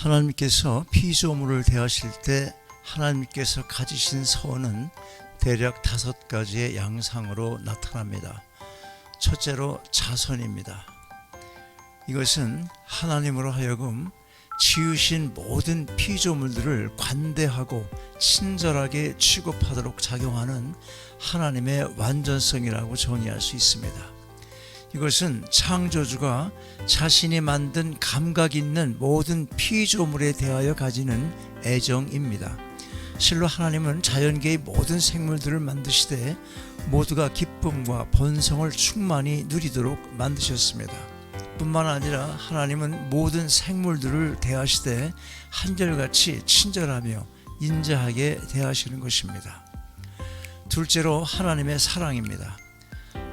하나님께서 피조물을 대하실 때 하나님께서 가지신 선은 대략 5가지의 양상으로 나타납니다. 첫째로 자선입니다. 이것은 하나님으로 하여금 지으신 모든 피조물들을 관대하고 친절하게 취급하도록 작용하는 하나님의 완전성이라고 정의할 수 있습니다. 이것은 창조주가 자신이 만든 감각 있는 모든 피조물에 대하여 가지는 애정입니다. 실로 하나님은 자연계의 모든 생물들을 만드시되 모두가 기쁨과 번성을 충만히 누리도록 만드셨습니다. 뿐만 아니라 하나님은 모든 생물들을 대하시되 한결같이 친절하며 인자하게 대하시는 것입니다. 둘째로 하나님의 사랑입니다.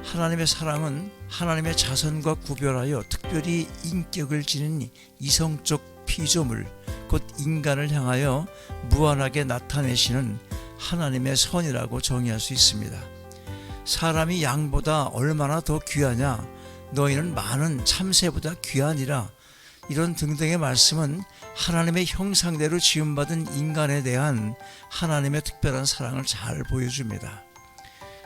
하나님의 사랑은 하나님의 자선과 구별하여 특별히 인격을 지닌 이성적 피조물, 곧 인간을 향하여 무한하게 나타내시는 하나님의 선이라고 정의할 수 있습니다. 사람이 양보다 얼마나 더 귀하냐, 너희는 많은 참새보다 귀하니라, 이런 등등의 말씀은 하나님의 형상대로 지음받은 인간에 대한 하나님의 특별한 사랑을 잘 보여줍니다.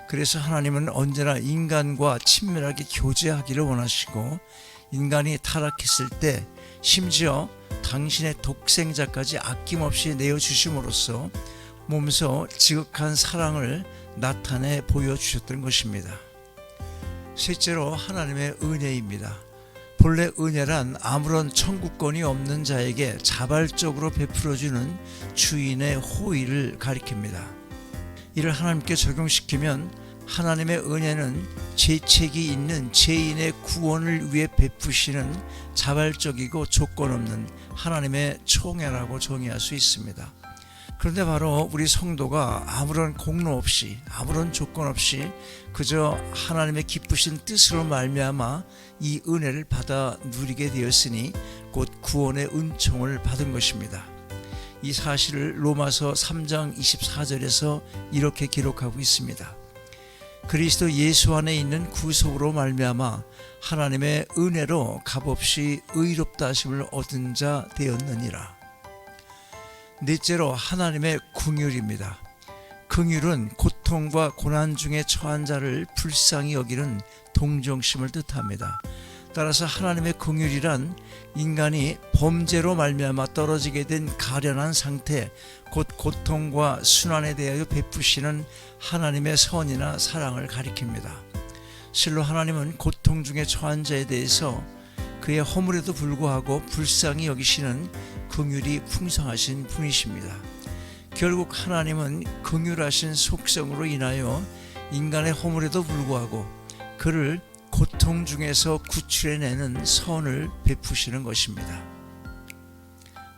그래서 하나님은 언제나 인간과 친밀하게 교제하기를 원하시고, 인간이 타락했을 때 심지어 당신의 독생자까지 아낌없이 내어주심으로써 몸소 지극한 사랑을 나타내 보여주셨던 것입니다. 셋째로 하나님의 은혜입니다. 본래 은혜란 아무런 청구권이 없는 자에게 자발적으로 베풀어주는 주인의 호의를 가리킵니다. 이를 하나님께 적용시키면 하나님의 은혜는 죄책이 있는 죄인의 구원을 위해 베푸시는 자발적이고 조건 없는 하나님의 총애라고 정의할 수 있습니다. 그런데 바로 우리 성도가 아무런 공로 없이, 아무런 조건 없이 그저 하나님의 기쁘신 뜻으로 말미암아 이 은혜를 받아 누리게 되었으니 곧 구원의 은총을 받은 것입니다. 이 사실을 로마서 3장 24절에서 이렇게 기록하고 있습니다. 그리스도 예수 안에 있는 구속으로 말미암아 하나님의 은혜로 값없이 의롭다 하심을 얻은 자 되었느니라. 넷째로 하나님의 긍휼입니다. 긍휼은 고통과 고난 중에 처한 자를 불쌍히 여기는 동정심을 뜻합니다. 따라서 하나님의 긍휼이란 인간이 범죄로 말미암아 떨어지게 된 가련한 상태, 곧 고통과 순환에 대하여 베푸시는 하나님의 선이나 사랑을 가리킵니다. 실로 하나님은 고통 중에 처한 자에 대해서 그의 허물에도 불구하고 불쌍히 여기시는 긍휼이 풍성하신 분이십니다. 결국 하나님은 긍휼하신 속성으로 인하여 인간의 허물에도 불구하고 그를 고통 중에서 구출해내는 선을 베푸시는 것입니다.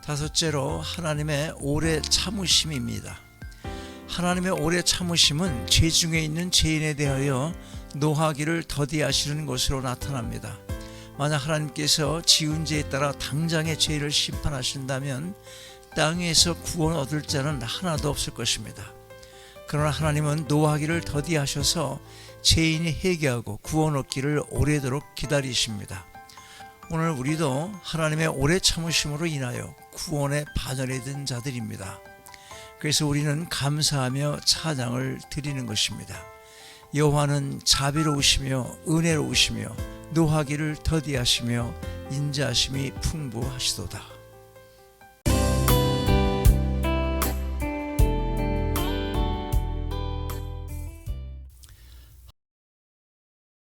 다섯째로 하나님의 오래 참으심입니다. 하나님의 오래 참으심은 죄 중에 있는 죄인에 대하여 노하기를 더디하시는 것으로 나타납니다. 만약 하나님께서 지은 죄에 따라 당장의 죄를 심판하신다면 땅에서 구원 얻을 자는 하나도 없을 것입니다. 그러나 하나님은 노하기를 더디하셔서 죄인이 회개하고 구원 얻기를 오래도록 기다리십니다. 오늘 우리도 하나님의 오래 참으심으로 인하여 구원에 반열에 든 자들입니다. 그래서 우리는 감사하며 찬양을 드리는 것입니다. 여호와는 자비로우시며 은혜로우시며 노하기를 더디하시며 인자하심이 풍부하시도다.